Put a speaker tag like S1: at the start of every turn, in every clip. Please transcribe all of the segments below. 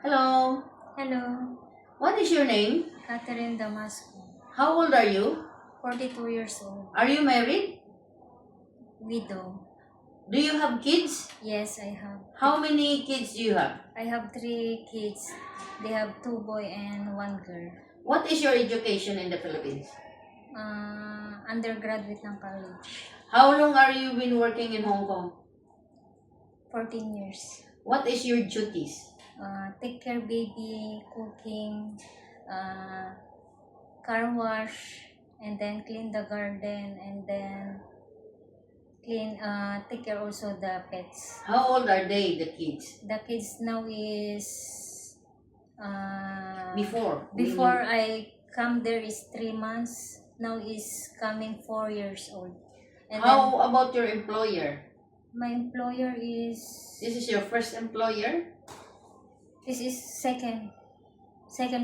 S1: Hello.
S2: Hello,
S1: What is your name?
S2: Catherine Damasco,
S1: How old are you?
S2: 42 years old,
S1: Are you married?
S2: widow.
S1: Do you have kids?
S2: Yes, I have.
S1: How many kids do you have?
S2: I have 3 kids. They have 2 boy and 1 girl.
S1: What is your education in the Philippines?
S2: Undergraduate ng college.
S1: How long are you been working in Hong Kong?
S2: 14 years.
S1: What is your duties?
S2: Take care baby, cooking, car wash, and then clean the garden, and then take care also the pets.
S1: How old are they, the kids?
S2: The kids now is
S1: Before
S2: I come there is 3 months. Now is coming 4 years old. And
S1: How about your employer?
S2: then my employer is
S1: This is your first employer?
S2: this is second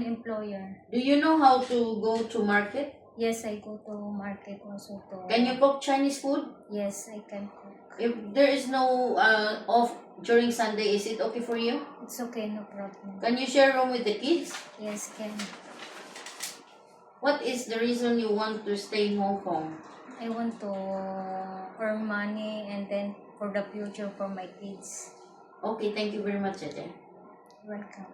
S2: employer.
S1: Do you know how to go to market?
S2: Yes, I go to market also to.
S1: Can you cook Chinese food?
S2: Yes, I can cook.
S1: If there is no off during Sunday, is it okay for you?
S2: It's okay, no problem.
S1: Can you share room with the kids?
S2: Yes, can.
S1: What is the reason you want to stay in Hong Kong?
S2: I want to earn money and then for the future for my kids.
S1: Okay, thank you very much, Ate.
S2: Welcome.